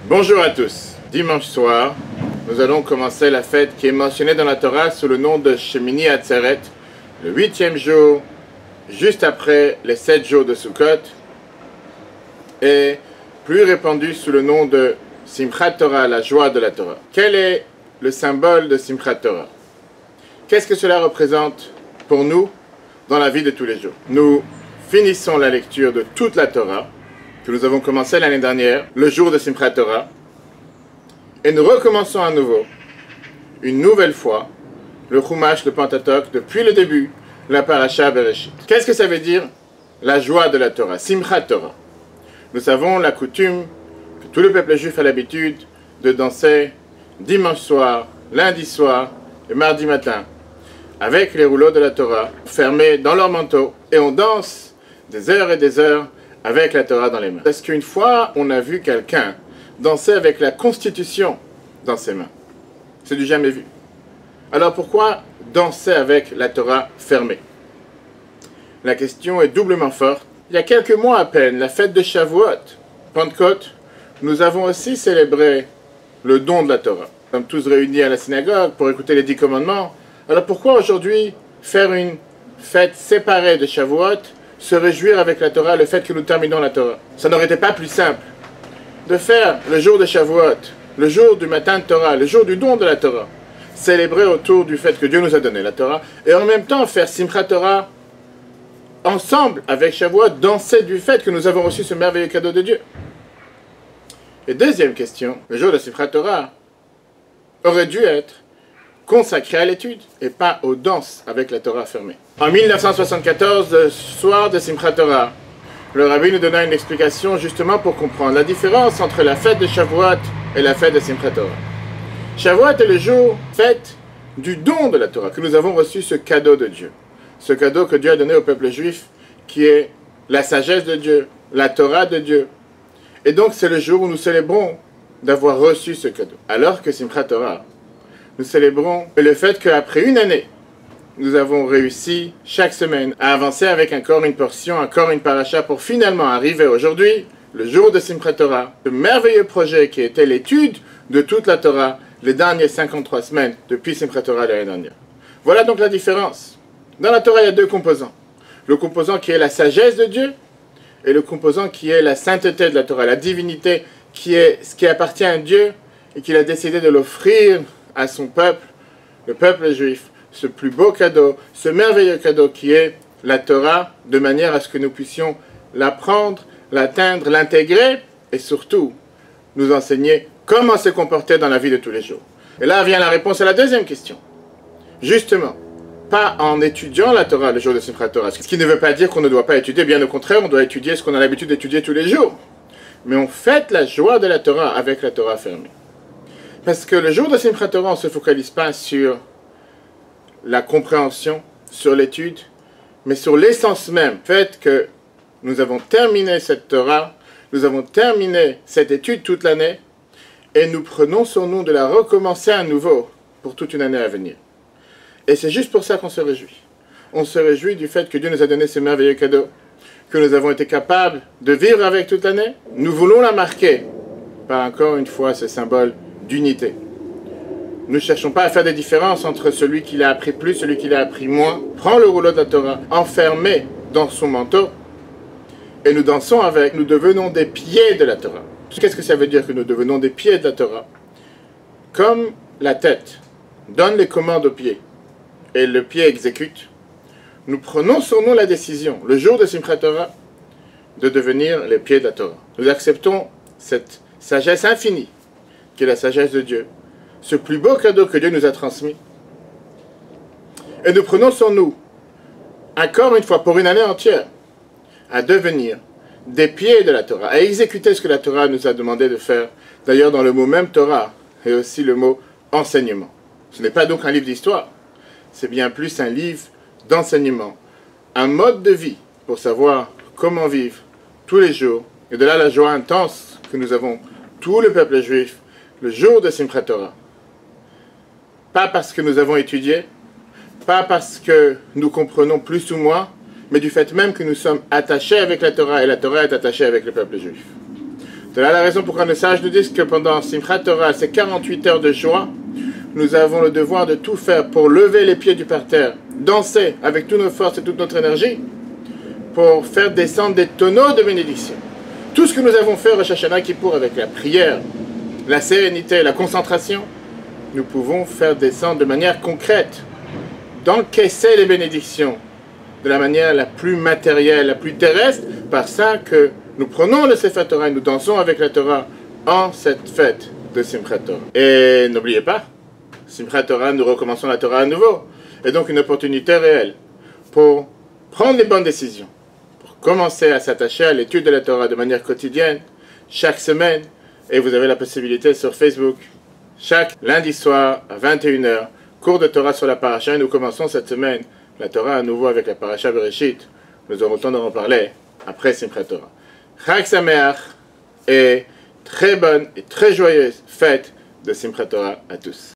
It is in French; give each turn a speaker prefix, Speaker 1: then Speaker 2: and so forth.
Speaker 1: Bonjour à tous. Dimanche soir, nous allons commencer la fête qui est mentionnée dans la Torah sous le nom de Shemini Atzeret, le 8e jour, juste après les 7 jours de Sukkot, et plus répandu sous le nom de Simchat Torah, la joie de la Torah. Quel est le symbole de Simchat Torah? Qu'est-ce que cela représente pour nous dans la vie de tous les jours? Nous finissons la lecture de toute la Torah, que nous avons commencé l'année dernière, le jour de Simchat Torah, et nous recommençons à nouveau, une nouvelle fois, le Chumash, le Pentateuch, depuis le début, la Parasha Bereshit. Qu'est-ce que ça veut dire, la joie de la Torah, Simchat Torah? Nous avons la coutume, que tout le peuple juif a l'habitude, de danser dimanche soir, lundi soir et mardi matin, avec les rouleaux de la Torah, fermés dans leur manteau, et on danse des heures et des heures, avec la Torah dans les mains. Parce qu'une fois, on a vu quelqu'un danser avec la Constitution dans ses mains. C'est du jamais vu. Alors pourquoi danser avec la Torah fermée? La question est doublement forte. Il y a quelques mois à peine, la fête de Shavuot, Pentecôte, nous avons aussi célébré le don de la Torah. Nous sommes tous réunis à la synagogue pour écouter les 10 commandements. Alors pourquoi aujourd'hui faire une fête séparée de Shavuot, se réjouir avec la Torah, le fait que nous terminons la Torah? Ça n'aurait été pas plus simple de faire le jour de Shavuot, le jour du matin de Torah, le jour du don de la Torah, célébrer autour du fait que Dieu nous a donné la Torah, et en même temps faire Simchat Torah ensemble avec Shavuot, danser du fait que nous avons reçu ce merveilleux cadeau de Dieu. Et deuxième question, le jour de Simchat Torah aurait dû être consacré à l'étude et pas aux danses avec la Torah fermée. En 1974, le soir de Simchat Torah, le rabbi nous donna une explication justement pour comprendre la différence entre la fête de Shavuot et la fête de Simchat Torah. Shavuot est le jour, fête du don de la Torah, que nous avons reçu ce cadeau de Dieu. Ce cadeau que Dieu a donné au peuple juif, qui est la sagesse de Dieu, la Torah de Dieu. Et donc c'est le jour où nous célébrons d'avoir reçu ce cadeau. Alors que Simchat Torah, nous célébrons le fait qu'après une année, nous avons réussi chaque semaine à avancer avec encore une portion, encore une paracha pour finalement arriver aujourd'hui, le jour de Simchat Torah, ce merveilleux projet qui était l'étude de toute la Torah les dernières 53 semaines depuis Simchat Torah l'année dernière. Voilà donc la différence. Dans la Torah, il y a deux composants. Le composant qui est la sagesse de Dieu et le composant qui est la sainteté de la Torah, la divinité qui est ce qui appartient à Dieu et qu'il a décidé de l'offrir à son peuple, le peuple juif, ce plus beau cadeau, ce merveilleux cadeau qui est la Torah, de manière à ce que nous puissions l'apprendre, l'atteindre, l'intégrer et surtout nous enseigner comment se comporter dans la vie de tous les jours. Et là vient la réponse à la deuxième question. Justement, pas en étudiant la Torah le jour de Simchat Torah, ce qui ne veut pas dire qu'on ne doit pas étudier, bien au contraire, on doit étudier ce qu'on a l'habitude d'étudier tous les jours. Mais on fête la joie de la Torah avec la Torah fermée. Parce que le jour de Simchat Torah, on ne se focalise pas sur la compréhension, sur l'étude, mais sur l'essence même. Le fait que nous avons terminé cette Torah, nous avons terminé cette étude toute l'année, et nous prenons sur nous de la recommencer à nouveau pour toute une année à venir. Et c'est juste pour ça qu'on se réjouit. On se réjouit du fait que Dieu nous a donné ce merveilleux cadeau, que nous avons été capables de vivre avec toute l'année. Nous voulons la marquer par encore une fois ce symbole d'unité. Nous ne cherchons pas à faire des différences entre celui qui l'a appris plus, celui qui l'a appris moins. Prends le rouleau de la Torah, enfermé dans son manteau, et nous dansons avec. Nous devenons des pieds de la Torah. Qu'est-ce que ça veut dire que nous devenons des pieds de la Torah? Comme la tête donne les commandes au pied, et le pied exécute, nous prenons sur nous la décision, le jour de Simchat Torah, de devenir les pieds de la Torah. Nous acceptons cette sagesse infinie, qui est la sagesse de Dieu, ce plus beau cadeau que Dieu nous a transmis. Et nous prenons sur nous, encore une fois, pour une année entière, à devenir des pieds de la Torah, à exécuter ce que la Torah nous a demandé de faire. D'ailleurs, dans le mot même Torah, et aussi le mot enseignement. Ce n'est pas donc un livre d'histoire, c'est bien plus un livre d'enseignement, un mode de vie pour savoir comment vivre tous les jours. Et de là la joie intense que nous avons, tout le peuple juif, le jour de Simchat Torah. Pas parce que nous avons étudié, pas parce que nous comprenons plus ou moins, mais du fait même que nous sommes attachés avec la Torah, et la Torah est attachée avec le peuple juif. C'est là la raison pourquoi les sages nous disent que pendant Simchat Torah, ces 48 heures de joie, nous avons le devoir de tout faire pour lever les pieds du parterre, danser avec toutes nos forces et toute notre énergie, pour faire descendre des tonneaux de bénédiction. Tout ce que nous avons fait au Rosh Hashanah Kippour avec la prière, la sérénité, la concentration, nous pouvons faire descendre de manière concrète, d'encaisser les bénédictions de la manière la plus matérielle, la plus terrestre, par ça que nous prenons le Sefer Torah et nous dansons avec la Torah en cette fête de Simchat Torah. Et n'oubliez pas, Simchat Torah, nous recommençons la Torah à nouveau. Et donc une opportunité réelle pour prendre les bonnes décisions, pour commencer à s'attacher à l'étude de la Torah de manière quotidienne, chaque semaine. Et vous avez la possibilité sur Facebook, chaque lundi soir à 21 h, cours de Torah sur la paracha. Et nous commençons cette semaine la Torah à nouveau avec la paracha Bereshit. Nous aurons le temps d'en reparler après Simchat Torah. Chag Sameach et très bonne et très joyeuse fête de Simchat Torah à tous.